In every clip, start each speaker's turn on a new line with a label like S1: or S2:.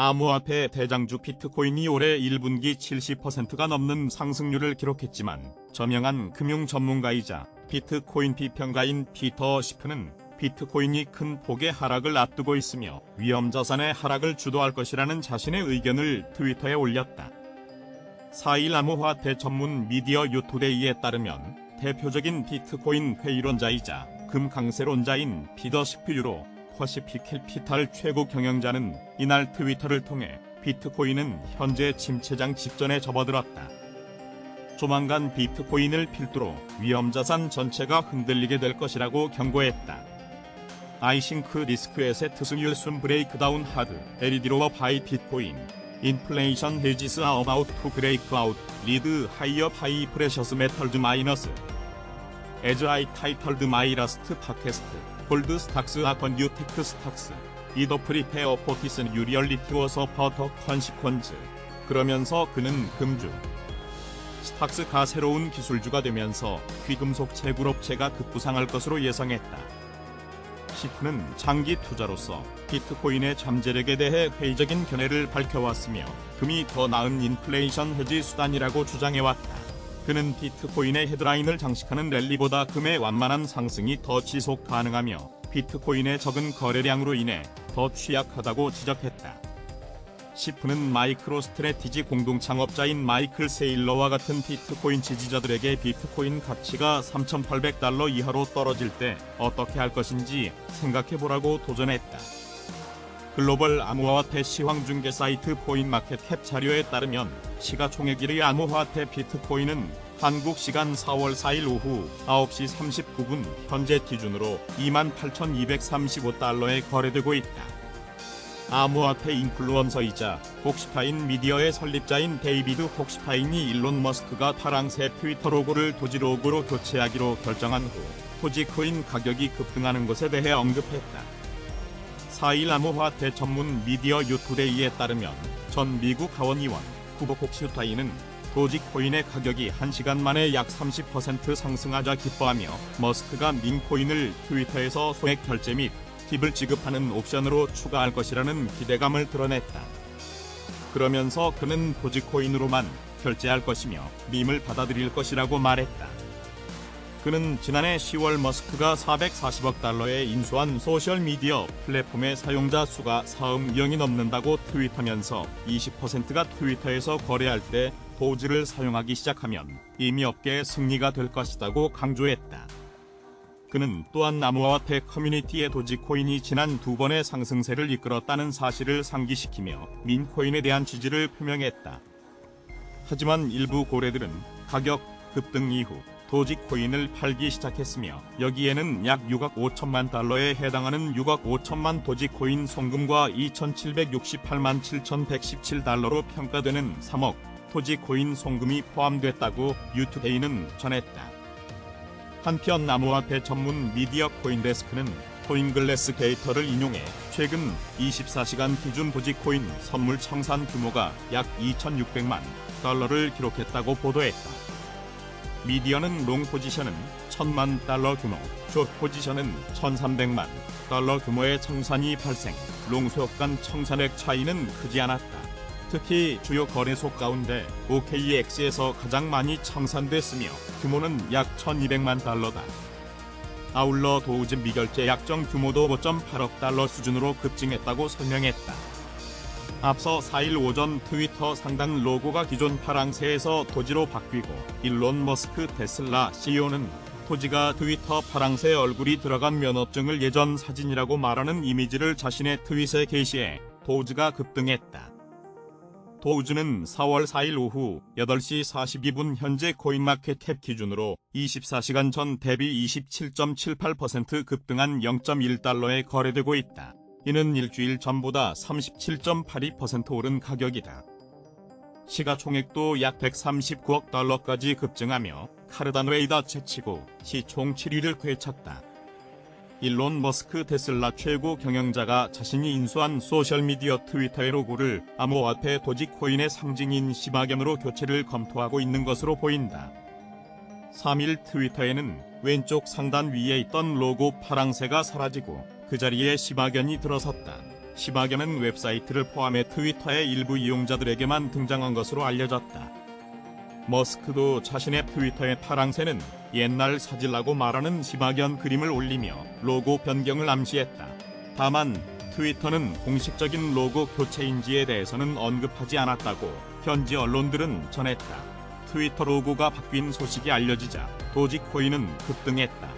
S1: 암호화폐 대장주 비트코인이 올해 1분기 70%가 넘는 상승률을 기록했지만 저명한 금융 전문가이자 비트코인 비평가인 피터 시프는 비트코인이 큰 폭의 하락을 앞두고 있으며 위험자산의 하락을 주도할 것이라는 자신의 의견을 트위터에 올렸다. 4일 암호화폐 전문 미디어 유투데이에 따르면 대표적인 비트코인 회의론자이자 금강세론자인 피터 시프유로 퍼시픽 캐피탈 최고 경영자는 이날 트위터를 통해 비트코인은 현재 침체장 직전에 접어들었다. 조만간 비트코인을 필두로 위험자산 전체가 흔들리게 될 것이라고 경고했다. 아이싱크 리스크 에셋 스율 순 브레이크다운 하드 에리디로어 바이 비트코인 인플레이션 헤지스 아 어바웃 투 브레이크 아웃 리드 하이어 파이 프레셔스 메털즈 마이너스 에즈 아이 타이털드 마이 라스트 팟캐스트 골드 스탁스 아 건듀 테크 스탁스 이더 프리페어 포티슨 유리얼리티 워서 퍼터 컨시퀀즈. 그러면서 그는 금주 스탁스가 새로운 기술주가 되면서 귀금속 채굴업체가 급부상할 것으로 예상했다. 시프는 장기 투자로서 비트코인의 잠재력에 대해 회의적인 견해를 밝혀왔으며 금이 더 나은 인플레이션 해지 수단이라고 주장해왔다. 그는 비트코인의 헤드라인을 장식하는 랠리보다 금의 완만한 상승이 더 지속 가능하며 비트코인의 적은 거래량으로 인해 더 취약하다고 지적했다. 시프는 마이크로 스트래티지 공동 창업자인 마이클 세일러와 같은 비트코인 지지자들에게 비트코인 가치가 $3,800 이하로 떨어질 때 어떻게 할 것인지 생각해보라고 도전했다. 글로벌 암호화폐 시황중개 사이트 포인마켓캡 자료에 따르면 시가총액 1위 암호화폐 비트코인은 한국 시간 4월 4일 오후 9시 39분 현재 기준으로 28,235달러에 거래되고 있다. 암호화폐 인플루언서이자 폭시파인 미디어의 설립자인 데이비드 폭시파인이 일론 머스크가 파랑새 트위터 로고를 도지 로고로 교체하기로 결정한 후 도지코인 가격이 급등하는 것에 대해 언급했다. 4일 암호화폐 전문 미디어 유투데이에 따르면 전 미국 하원의원 후보 폭시파인은 도지코인의 가격이 1시간 만에 약 30% 상승하자 기뻐하며 머스크가 민코인을 트위터에서 소액 결제 및 팁을 지급하는 옵션으로 추가할 것이라는 기대감을 드러냈다. 그러면서 그는 도지코인으로만 결제할 것이며 밈을 받아들일 것이라고 말했다. 그는 지난해 10월 머스크가 $440억 인수한 소셜미디어 플랫폼의 사용자 수가 4억 명이 넘는다고 트윗하면서 20%가 트위터에서 거래할 때 도지를 사용하기 시작하면 이미 업계의 승리가 될 것이라고 강조했다. 그는 또한 암호화폐 커뮤니티의 도지코인이 지난 2번의 상승세를 이끌었다는 사실을 상기시키며 민코인에 대한 지지를 표명했다. 하지만 일부 고래들은 가격 급등 이후 도지코인을 팔기 시작했으며 여기에는 약 6억 5천만 달러에 해당하는 6억 5천만 도지코인 송금과 2,768만 7,117달러로 평가되는 3억 도지코인 송금이 포함됐다고 유투데이는 전했다. 한편 암호화폐 전문 미디어 코인데스크는 코인글래스 데이터를 인용해 최근 24시간 기준 도지코인 선물 청산 규모가 약 2,600만 달러를 기록했다고 보도했다. 미디어는 롱 포지션은 1,000만 달러 규모, 숏 포지션은 1,300만 달러 규모의 청산이 발생, 롱숏 간 청산액 차이는 크지 않았다. 특히 주요 거래소 가운데 OKX에서 가장 많이 청산됐으며 규모는 약 1,200만 달러다. 아울러 도우즈 미결제 약정 규모도 5.8억 달러 수준으로 급증했다고 설명했다. 앞서 4일 오전 트위터 상단 로고가 기존 파랑새에서 도지로 바뀌고 일론 머스크 테슬라 CEO는 도지가 트위터 파랑새 얼굴이 들어간 면허증을 예전 사진이라고 말하는 이미지를 자신의 트윗에 게시해 도우즈가 급등했다. 도우즈는 4월 4일 오후 8시 42분 현재 코인마켓캡 기준으로 24시간 전 대비 27.78% 급등한 0.1달러에 거래되고 있다. 이는 일주일 전보다 37.82% 오른 가격이다. 시가총액도 약 139억 달러까지 급증하며 카르다노에 이다채치고 시총 7위를 되찾다. 일론 머스크 테슬라 최고 경영자가 자신이 인수한 소셜미디어 트위터의 로고를 암호화폐 도지코인의 상징인 시바견으로 교체를 검토하고 있는 것으로 보인다. 3일 트위터에는 왼쪽 상단 위에 있던 로고 파랑새가 사라지고 그 자리에 시바견이 들어섰다. 시바견은 웹사이트를 포함해 트위터의 일부 이용자들에게만 등장한 것으로 알려졌다. 머스크도 자신의 트위터의 파랑새는 옛날 사질라고 말하는 시바견 그림을 올리며 로고 변경을 암시했다. 다만 트위터는 공식적인 로고 교체인지에 대해서는 언급하지 않았다고 현지 언론들은 전했다. 트위터 로고가 바뀐 소식이 알려지자 도지코인은 급등했다.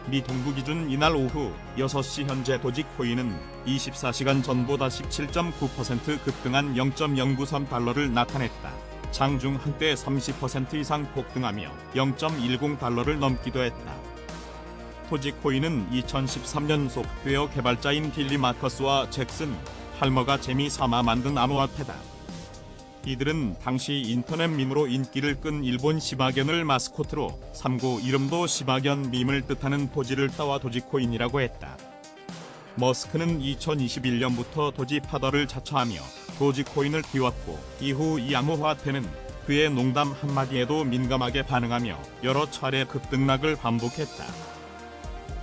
S1: 미 동부 기준 이날 오후 6시 현재 도지코인은 24시간 전보다 17.9% 급등한 0.093달러를 나타냈다. 장중 한때 30% 이상 폭등하며 0.10달러를 넘기도 했다. 도지코인은 2013년 소프트웨어 개발자인 빌리 마커스와 잭슨 팔머가 재미삼아 만든 암호화폐다. 이들은 당시 인터넷 밈으로 인기를 끈 일본 시바견을 마스코트로 삼고 이름도 시바견 밈을 뜻하는 포지를 따와 도지코인이라고 했다. 머스크는 2021년부터 도지파더를 자처하며 도지코인을 띄웠고 이후 이 암호화폐는 그의 농담 한마디에도 민감하게 반응하며 여러 차례 급등락을 반복했다.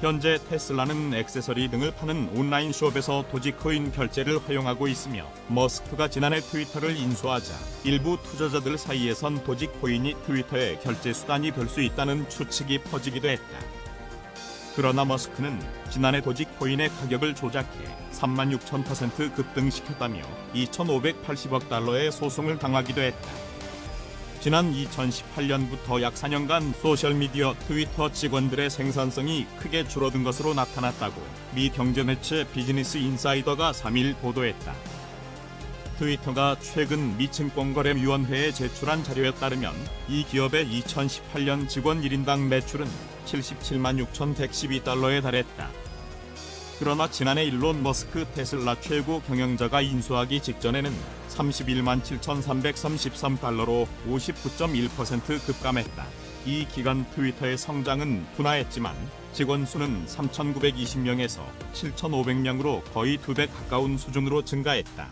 S1: 현재 테슬라는 액세서리 등을 파는 온라인 숍에서 도지코인 결제를 허용하고 있으며 머스크가 지난해 트위터를 인수하자 일부 투자자들 사이에선 도지코인이 트위터의 결제 수단이 될 수 있다는 추측이 퍼지기도 했다. 그러나 머스크는 지난해 도지코인의 가격을 조작해 36,000% 급등시켰다며 2,580억 달러의 소송을 당하기도 했다. 지난 2018년부터 약 4년간 소셜미디어 트위터 직원들의 생산성이 크게 줄어든 것으로 나타났다고 미 경제매체 비즈니스 인사이더가 3일 보도했다. 트위터가 최근 미 증권거래위원회에 제출한 자료에 따르면 이 기업의 2018년 직원 1인당 매출은 77만 6,112달러에 달했다. 그러나 지난해 일론 머스크 테슬라 최고 경영자가 인수하기 직전에는 31만 7,333달러로 59.1% 급감했다. 이 기간 트위터의 성장은 둔화했지만 직원 수는 3,920명에서 7,500명으로 거의 2배 가까운 수준으로 증가했다.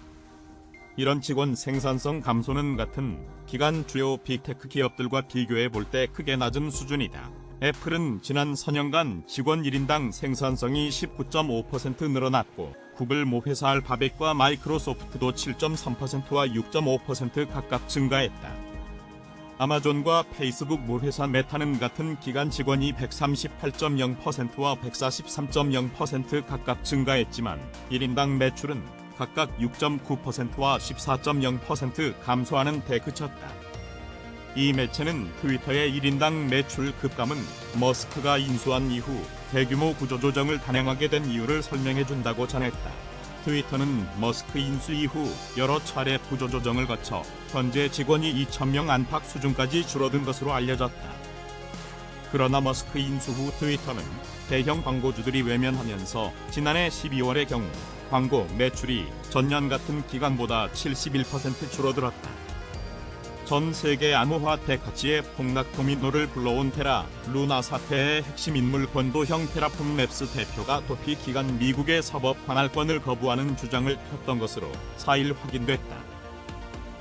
S1: 이런 직원 생산성 감소는 같은 기간 주요 빅테크 기업들과 비교해 볼 때 크게 낮은 수준이다. 애플은 지난 4년간 직원 1인당 생산성이 19.5% 늘어났고 구글 모회사 알파벳과 마이크로소프트도 7.3%와 6.5% 각각 증가했다. 아마존과 페이스북 모회사 메타는 같은 기간 직원이 138.0%와 143.0% 각각 증가했지만 1인당 매출은 각각 6.9%와 14.0% 감소하는 데 그쳤다. 이 매체는 트위터의 1인당 매출 급감은 머스크가 인수한 이후 대규모 구조조정을 단행하게 된 이유를 설명해준다고 전했다. 트위터는 머스크 인수 이후 여러 차례 구조조정을 거쳐 현재 직원이 2,000명 안팎 수준까지 줄어든 것으로 알려졌다. 그러나 머스크 인수 후 트위터는 대형 광고주들이 외면하면서 지난해 12월의 경우 광고 매출이 전년 같은 기간보다 71% 줄어들었다. 전 세계 암호화폐 가치의 폭락 도미노를 불러온 테라, 루나 사태의 핵심 인물 권도형 테라폼랩스 대표가 도피 기간 미국의 사법 관할권을 거부하는 주장을 폈던 것으로 4일 확인됐다.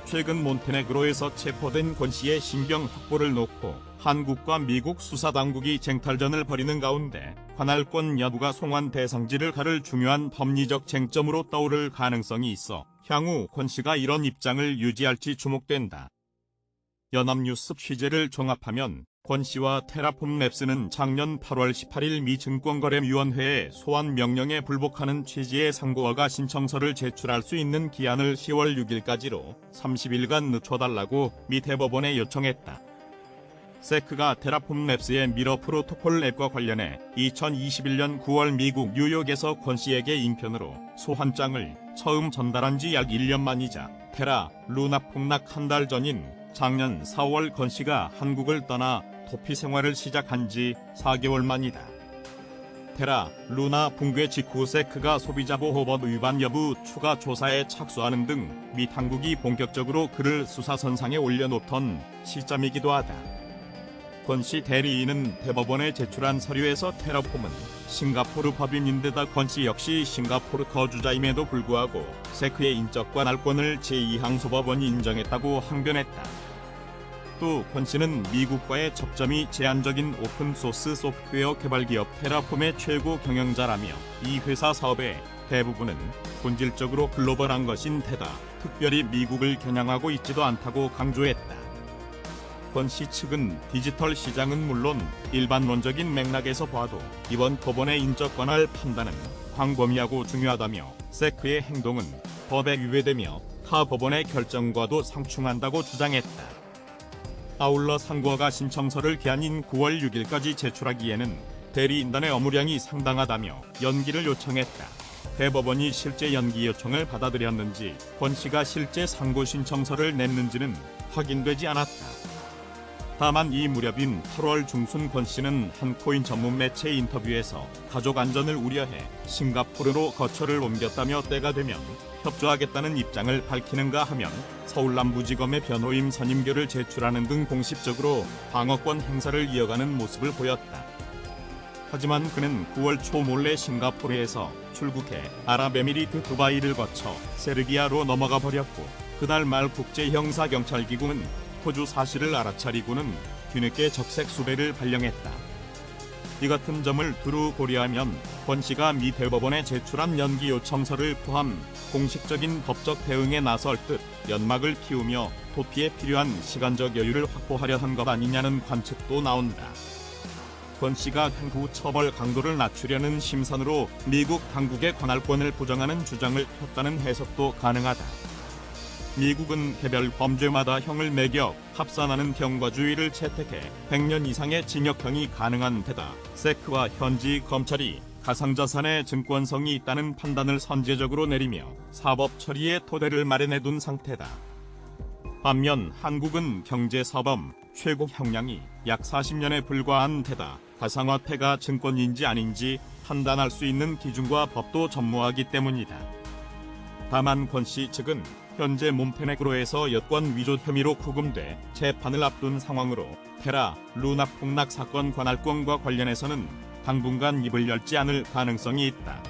S1: 최근 몬테네그로에서 체포된 권 씨의 신병 확보를 놓고 한국과 미국 수사당국이 쟁탈전을 벌이는 가운데 관할권 여부가 송환 대상지를 가를 중요한 법리적 쟁점으로 떠오를 가능성이 있어 향후 권 씨가 이런 입장을 유지할지 주목된다. 연합뉴스 취재를 종합하면 권 씨와 테라폼랩스는 작년 8월 18일 미 증권거래위원회에 소환 명령에 불복하는 취지의 상고허가 신청서를 제출할 수 있는 기한을 10월 6일까지로 30일간 늦춰달라고 미 대법원에 요청했다. 세크가 테라폼랩스의 미러 프로토콜 앱과 관련해 2021년 9월 미국 뉴욕에서 권 씨에게 인편으로 소환장을 처음 전달한 지 약 1년 만이자 테라, 루나 폭락 한 달 전인 작년 4월 권 씨가 한국을 떠나 도피 생활을 시작한 지 4개월 만이다. 테라, 루나 붕괴 직후 세크가 소비자보호법 위반 여부 추가 조사에 착수하는 등 미 당국이 본격적으로 그를 수사선상에 올려놓던 시점이기도 하다. 권 씨 대리인은 대법원에 제출한 서류에서 테라폼은 싱가포르 법인인데다 권 씨 역시 싱가포르 거주자임에도 불구하고 세크의 인적 관할권을 제2항소법원이 인정했다고 항변했다. 또 권 씨는 미국과의 접점이 제한적인 오픈소스 소프트웨어 개발 기업 테라폼의 최고 경영자라며 이 회사 사업의 대부분은 본질적으로 글로벌한 것인 테다 특별히 미국을 겨냥하고 있지도 않다고 강조했다. 권 씨 측은 디지털 시장은 물론 일반론적인 맥락에서 봐도 이번 법원의 인적 관할 판단은 광범위하고 중요하다며 세크의 행동은 법에 위배되며 타 법원의 결정과도 상충한다고 주장했다. 아울러 상고가 신청서를 기한인 9월 6일까지 제출하기에는 대리인단의 업무량이 상당하다며 연기를 요청했다. 대법원이 실제 연기 요청을 받아들였는지 권 씨가 실제 상고 신청서를 냈는지는 확인되지 않았다. 다만 이 무렵인 8월 중순 권 씨는 한 코인 전문 매체 인터뷰에서 가족 안전을 우려해 싱가포르로 거처를 옮겼다며 때가 되면 협조하겠다는 입장을 밝히는가 하면 서울남부지검의 변호인 선임교를 제출하는 등 공식적으로 방어권 행사를 이어가는 모습을 보였다. 하지만 그는 9월 초 몰래 싱가포르에서 출국해 아랍에미리트 두바이를 거쳐 세르비아로 넘어가 버렸고 그날 말 국제형사경찰기구는 호주 사실을 알아차리고는 뒤늦게 적색 수배를 발령했다. 이 같은 점을 두루 고려하면 권 씨가 미 대법원에 제출한 연기 요청서를 포함 공식적인 법적 대응에 나설 듯 연막을 피우며 도피에 필요한 시간적 여유를 확보하려 한 것 아니냐는 관측도 나온다. 권 씨가 향후 처벌 강도를 낮추려는 심산으로 미국 당국의 관할권을 부정하는 주장을 폈다는 해석도 가능하다. 미국은 개별 범죄마다 형을 매겨 합산하는 경과주의를 채택해 100년 이상의 징역형이 가능한 데다 세크와 현지 검찰이 가상자산의 증권성이 있다는 판단을 선제적으로 내리며 사법 처리의 토대를 마련해둔 상태다. 반면 한국은 경제사범 최고 형량이 약 40년에 불과한 데다 가상화폐가 증권인지 아닌지 판단할 수 있는 기준과 법도 전무하기 때문이다. 다만 권 씨 측은 현재 몬테네그로에서 여권 위조 혐의로 구금돼 재판을 앞둔 상황으로 테라, 루나 폭락 사건 관할권과 관련해서는 당분간 입을 열지 않을 가능성이 있다.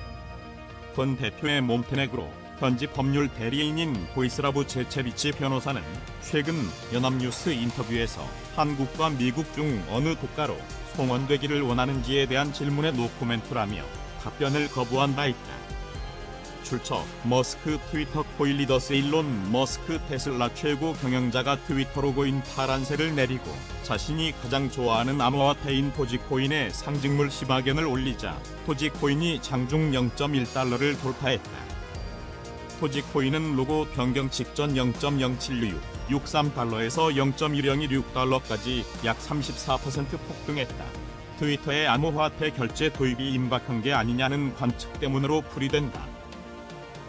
S1: 권 대표의 몬테네그로 현지 법률 대리인인 보이스라브 제체비치 변호사는 최근 연합뉴스 인터뷰에서 한국과 미국 중 어느 국가로 송원되기를 원하는지에 대한 질문에 노코멘트라며 답변을 거부한 바 있다. 출처 머스크 트위터 코일리더스 일론 머스크 테슬라 최고 경영자가 트위터 로고인 파란색을 내리고 자신이 가장 좋아하는 암호화폐인 도지코인의 상징물 시바견을 올리자 도지코인이 장중 0.1달러를 돌파했다. 도지코인은 로고 변경 직전 0.076663달러에서 0.1016달러까지 약 34% 폭등했다. 트위터의 암호화폐 결제 도입이 임박한 게 아니냐는 관측 때문으로 풀이된다.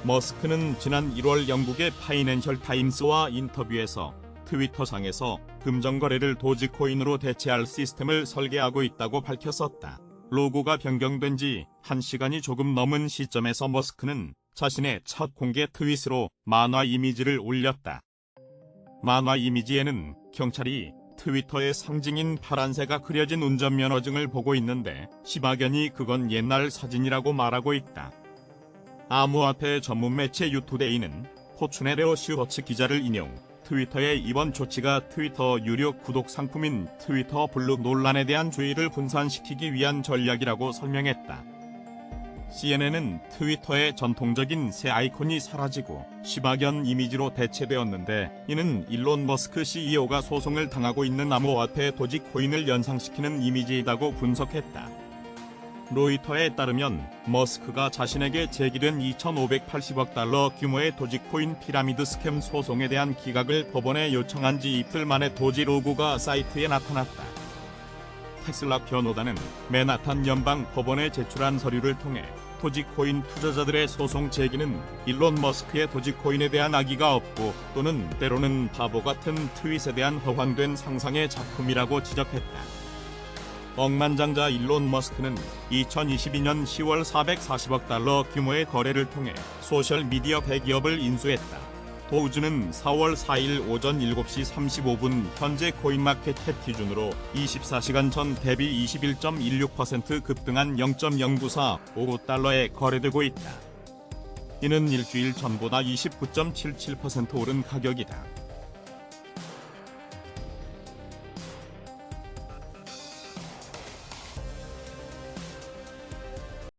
S1: 머스크는 지난 1월 영국의 파이낸셜 타임스와 인터뷰에서 트위터상에서 금전거래를 도지코인으로 대체할 시스템을 설계하고 있다고 밝혔었다. 로고가 변경된 지 1시간이 조금 넘은 시점에서 머스크는 자신의 첫 공개 트윗으로 만화 이미지를 올렸다. 만화 이미지에는 경찰이 트위터의 상징인 파란새가 그려진 운전면허증을 보고 있는데 시바견이 그건 옛날 사진이라고 말하고 있다. 암호화폐 전문 매체 유투데이는 포춘의 슈버츠 기자를 인용, 트위터의 이번 조치가 트위터 유료 구독 상품인 트위터 블루 논란에 대한 주의를 분산시키기 위한 전략이라고 설명했다. CNN은 트위터의 전통적인 새 아이콘이 사라지고 시바견 이미지로 대체되었는데 이는 일론 머스크 CEO가 소송을 당하고 있는 암호화폐 도지코인을 연상시키는 이미지이다고 분석했다. 로이터에 따르면 머스크가 자신에게 제기된 2,580억 달러 규모의 도지코인 피라미드 스캠 소송에 대한 기각을 법원에 요청한 지 이틀 만에 도지 로고가 사이트에 나타났다. 테슬라 변호단은 맨하탄 연방 법원에 제출한 서류를 통해 도지코인 투자자들의 소송 제기는 일론 머스크의 도지코인에 대한 악의가 없고 또는 때로는 바보 같은 트윗에 대한 허황된 상상의 작품이라고 지적했다. 억만장자 일론 머스크는 2022년 10월 440억 달러 규모의 거래를 통해 소셜미디어 대기업을 인수했다. 도우주는 4월 4일 오전 7시 35분 현재 코인마켓캡 기준으로 24시간 전 대비 21.16% 급등한 0.0945달러에 거래되고 있다. 이는 일주일 전보다 29.77% 오른 가격이다.